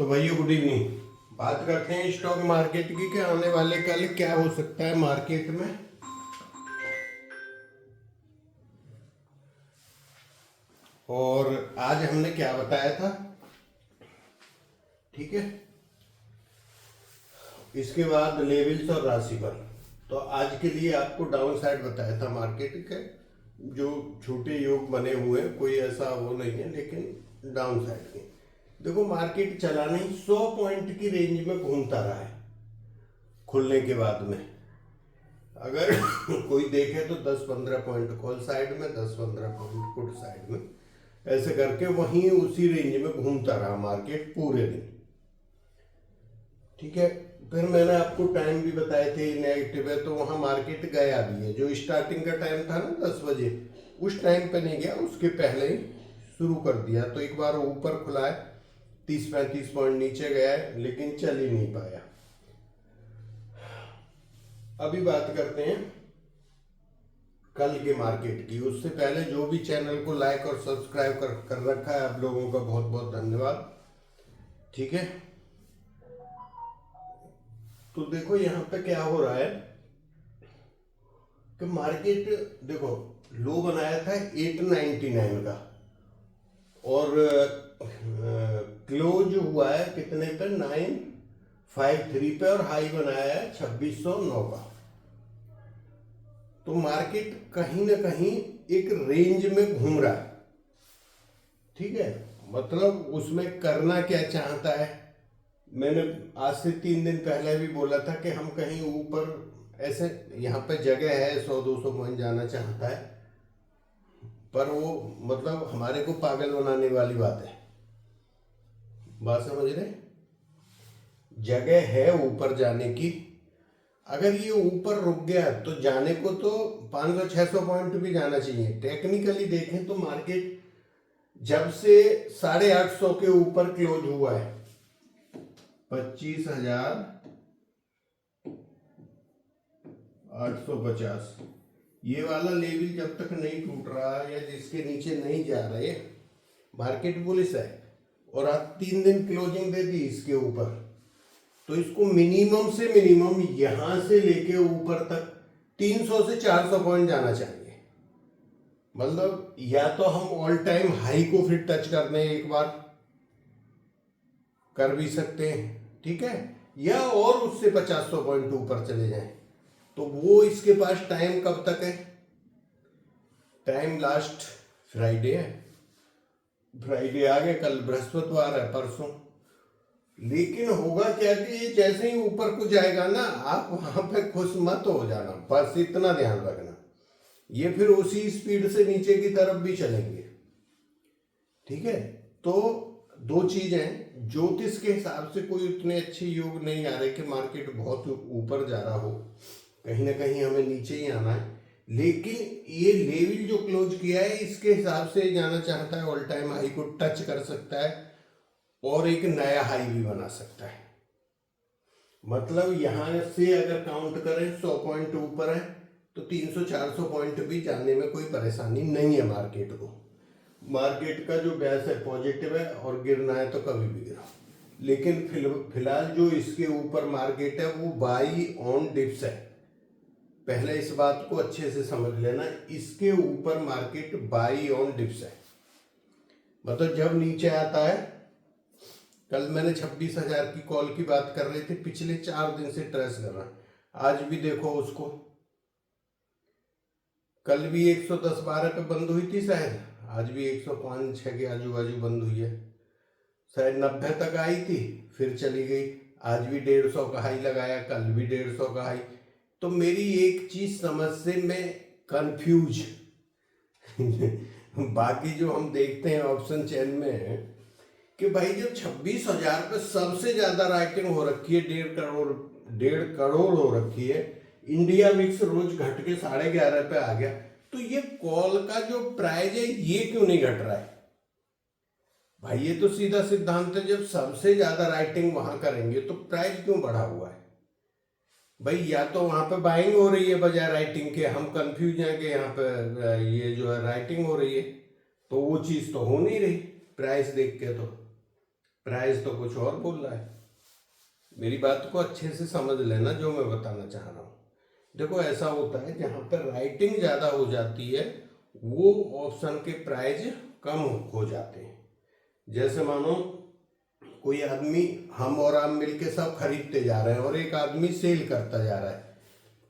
तो भैया good evening. बात करते हैं स्टॉक मार्केट की कि आने वाले कल क्या हो सकता है मार्केट में। और आज हमने क्या बताया था, ठीक है। इसके बाद लेवल्स और राशिफल। तो आज के लिए आपको डाउन साइड बताया था मार्केट के, जो छोटे योग बने हुए हैं, कोई ऐसा वो नहीं है, लेकिन डाउन साइड के। देखो मार्केट चला नहीं, 100 पॉइंट की रेंज में घूमता रहा है खुलने के बाद में। अगर कोई देखे तो 10-15 पॉइंट कॉल साइड में, 10-15 पॉइंट पुट साइड में, ऐसे करके वहीं उसी रेंज में घूमता रहा मार्केट पूरे दिन, ठीक है। फिर मैंने आपको टाइम भी बताए थे नेगेटिव है, तो वहाँ मार्केट गया भी है। जो स्टार्टिंग का टाइम था ना 10 बजे, उस टाइम पे नहीं गया, उसके पहले ही शुरू कर दिया। तो एक बार ऊपर खुला है, 30-35 पॉइंट नीचे गया है, लेकिन चल ही नहीं पाया। अभी बात करते हैं कल के मार्केट की। उससे पहले जो भी चैनल को लाइक और सब्सक्राइब कर रखा है, आप लोगों का बहुत बहुत धन्यवाद, ठीक है। तो देखो यहाँ पे क्या हो रहा है कि मार्केट, देखो लो बनाया था 899 का, और क्लोज हुआ है कितने पे, 953 पे, और हाई बनाया है 2609 का। तो मार्केट कहीं ना कहीं एक रेंज में घूम रहा है, ठीक है। मतलब उसमें करना क्या चाहता है, मैंने आज से 3 दिन पहले भी बोला था कि हम कहीं ऊपर ऐसे, यहाँ पे जगह है 100-200 पॉइंट जाना चाहता है, पर वो मतलब हमारे को पागल बनाने वाली बात है। बात समझ रहे, जगह है ऊपर जाने की। अगर ये ऊपर रुक गया तो जाने को तो 500-600 पॉइंट भी जाना चाहिए। टेक्निकली देखें तो मार्केट जब से 850 के ऊपर क्लोज हुआ है, 25,850, ये वाला लेवल जब तक नहीं टूट रहा या जिसके नीचे नहीं जा रहे, मार्केट बुलिश है। और आज 3 दिन क्लोजिंग दे दी इसके ऊपर, तो इसको मिनिमम से मिनिमम यहां से लेके ऊपर तक 300 से 400 पॉइंट जाना चाहिए। मतलब या तो हम ऑल टाइम हाई को फिर टच कर दें, एक बार कर भी सकते हैं, ठीक है, या और उससे 50-100 पॉइंट ऊपर चले जाएं। तो वो इसके पास टाइम कब तक है, टाइम लास्ट फ्राइडे है, फ्राइडे आ गया, कल बृहस्पतिवार है, परसों। लेकिन होगा क्या कि ये जैसे ही ऊपर को जाएगा ना, आप वहां पे खुश मत हो जाना, बस इतना ध्यान रखना। ये फिर उसी स्पीड से नीचे की तरफ भी चलेंगे, ठीक है। तो दो चीज हैं, ज्योतिष के हिसाब से कोई उतने अच्छे योग नहीं आ रहे कि मार्केट बहुत ऊपर जा रहा हो, कहीं ना कहीं हमें नीचे ही आना है। लेकिन ये लेवल जो क्लोज किया है, इसके हिसाब से जाना चाहता है, ऑल टाइम हाई को टच कर सकता है और एक नया हाई भी बना सकता है। मतलब यहां से अगर काउंट करें 100 पॉइंट ऊपर है, तो 300-400 पॉइंट भी जाने में कोई परेशानी नहीं है मार्केट को। मार्केट का जो बेस है पॉजिटिव है, और गिरना है तो कभी भी गिरा। लेकिन फिलहाल जो इसके ऊपर मार्केट है वो बाई ऑन डिप्स है। पहले इस बात को अच्छे से समझ लेना, इसके ऊपर मार्केट बाई ऑन डिप्स है। मतलब जब नीचे आता है, कल मैंने 26,000 की कॉल की बात कर रहे थे, पिछले 4 दिन से ट्रेस कर रहा है। आज भी देखो उसको, कल भी 110-12 पे बंद हुई थी शायद, आज भी 105-6 के आजू बाजू बंद हुई है। शायद 90 तक आई थी, फिर चली गई। आज भी 150 का हाई लगाया, कल भी 150 का हाई। तो मेरी एक चीज समझ से मैं कंफ्यूज बाकी जो हम देखते हैं ऑप्शन चेन में, कि भाई जब 26,000 पे सबसे ज्यादा राइटिंग हो रखी है, 1.5 करोड़ हो रखी है, इंडिया विक्स रोज घट के 11.5 पे आ गया, तो ये कॉल का जो प्राइस है ये क्यों नहीं घट रहा है भाई? ये तो सीधा सिद्धांत है, जब सबसे ज्यादा राइटिंग वहां करेंगे तो प्राइस क्यों बढ़ा हुआ है भाई? या तो वहां पे बाइंग हो रही है बजाय राइटिंग के, हम कंफ्यूज हैं कि यहाँ पे ये जो है राइटिंग हो रही है, तो वो चीज तो हो नहीं रही प्राइस देख के। तो प्राइस तो कुछ और बोल रहा है। मेरी बात को अच्छे से समझ लेना जो मैं बताना चाह रहा हूँ। देखो ऐसा होता है जहाँ पर राइटिंग ज़्यादा हो जाती है वो ऑप्शन के प्राइस कम हो जाते हैं। जैसे मानो कोई आदमी, हम और आप मिलके सब खरीदते जा रहे हैं और एक आदमी सेल करता जा रहा है,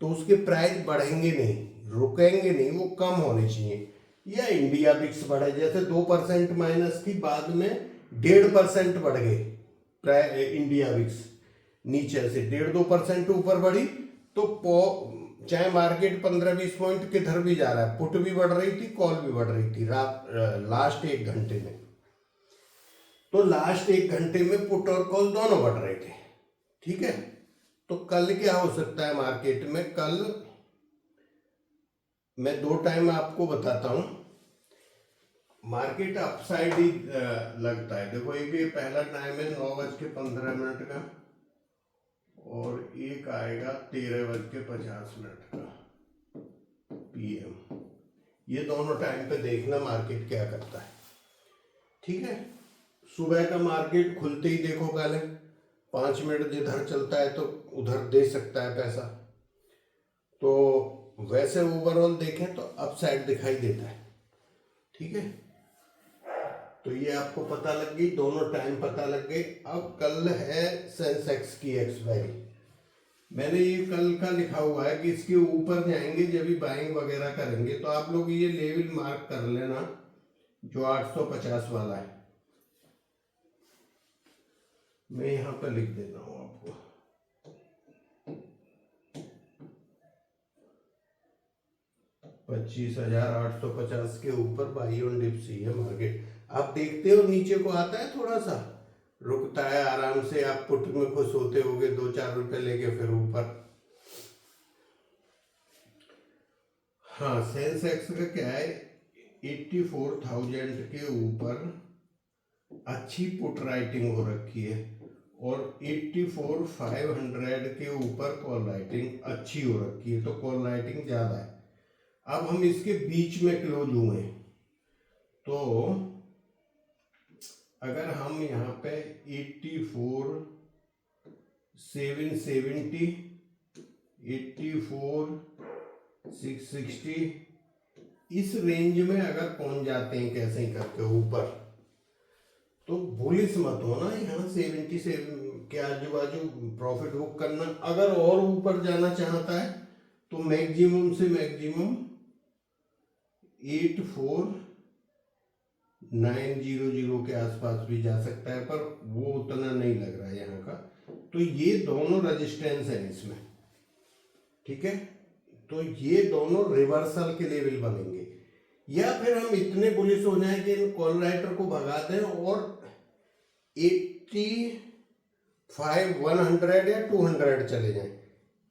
तो उसके प्राइस बढ़ेंगे नहीं, रुकेंगे नहीं, वो कम होने चाहिए। या इंडिया बिक्स बढ़े, जैसे 2% माइनस थी, बाद में 1.5% बढ़ गए इंडिया बिक्स, नीचे से 1.5-2% ऊपर बढ़ी, तो चाहे मार्केट 15-20 पॉइंट किधर भी जा रहा है, पुट भी बढ़ रही थी, कॉल भी बढ़ रही थी लास्ट 1 घंटे में। तो लास्ट 1 घंटे में पुट और कॉल दोनों बढ़ रहे थे, ठीक है। तो कल क्या हो सकता है मार्केट में? कल मैं 2 टाइम आपको बताता हूं, मार्केट अपसाइड ही लगता है। देखो एक ये पहला टाइम है 9:15 का, और एक आएगा 13:50 का PM। ये दोनों टाइम पे देखना मार्केट क्या करता है, ठीक है। सुबह का मार्केट खुलते ही देखो, पहले 5 मिनट जिधर चलता है तो उधर दे सकता है पैसा। तो वैसे ओवरऑल देखें तो अपसाइड दिखाई देता है, ठीक है। तो ये आपको पता लग गई, दोनों टाइम पता लग गए। अब कल है सेंसेक्स की एक्सपायरी। मैंने ये कल का लिखा हुआ है कि इसके ऊपर जाएंगे जब भी बाइंग वगैरह करेंगे, तो आप लोग ये लेवल मार्क कर लेना जो 850 वाला है। मैं यहाँ पर लिख देता हूँ आपको, 25,850 के ऊपर बाई ऑन डिप सी है मार्केट। आप देखते हो नीचे को आता है, थोड़ा सा रुकता है आराम से, आप पुट में खुश होते होगे 2-4 रुपए लेके फिर ऊपर। हाँ, सेंसेक्स का क्या है, 84,000 के ऊपर अच्छी पुट राइटिंग हो रखी है, और 84,500 के ऊपर कॉल राइटिंग अच्छी हो रखी है, तो कॉल राइटिंग ज़्यादा है। अब हम इसके बीच में क्लोज हुए, तो अगर हम यहाँ पे 84,770, 84,660 इस रेंज में अगर पहुंच जाते हैं कैसे ही करके ऊपर, तो बुलिश मत होना, यहाँ 77 के आजू बाजू प्रॉफिट बुक करना। अगर और ऊपर जाना चाहता है तो मैक्सिमम से मैक्सिमम 84,900 के आसपास भी जा सकता है, पर वो उतना नहीं लग रहा है यहाँ का। तो ये दोनों रेजिस्टेंस है इसमें, ठीक है। तो ये दोनों रिवर्सल के लेवल बनेंगे, या फिर हम इतने बुलिश हो जाए कि इन कॉल राइटर को भगा दें और 85,100 या 200 चले जाएं,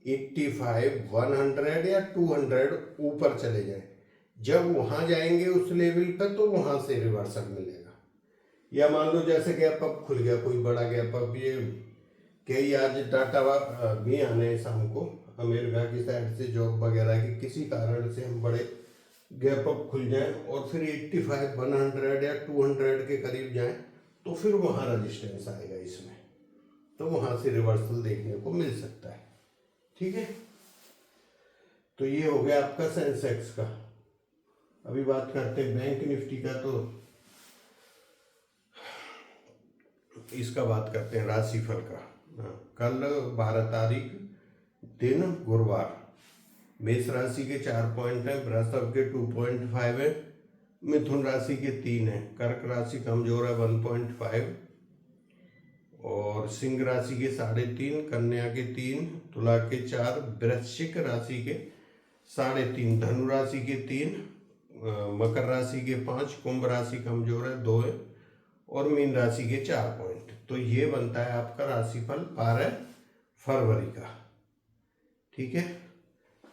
85,100 या 200 ऊपर चले जाएं। जब वहां जाएंगे उस लेवल पर, तो वहां से रिवर्सल मिलेगा। या मान लो जैसे गैप अप खुल गया, कोई बड़ा गैप अप, ये कई आज डाटा भी आने शाम को अमेरिका की साइड से, जॉब वगैरह की, किसी कारण से हम बड़े गैप अप खुल जाएं और फिर 85,100 या 200 के करीब जाएं, तो फिर वहाँ रजिस्टेंस आएगा इसमें, तो वहाँ से रिवर्सल देखने को मिल सकता है, ठीक है। तो ये हो गया आपका सेंसेक्स का। अभी बात करते हैं बैंक निफ्टी का, तो इसका बात करते हैं राशिफल का। कल 12 तारीख दिन गुरुवार, मेष राशि के 4 पॉइंट है, वृषभ के 2.5 है, मिथुन राशि के 3 है, कर्क राशि कमजोर है 1.5, और सिंह राशि के 3.5, कन्या के 3, तुला के 4, वृश्चिक राशि के 3.5, धनु राशि के 3, मकर राशि के 5, कुंभ राशि कमजोर है 2 है, और मीन राशि के 4 पॉइंट। तो ये बनता है आपका राशिफल 12 फरवरी का, ठीक है।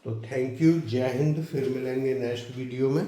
तो थैंक यू, जय हिंद, फिर मिलेंगे नेक्स्ट वीडियो में।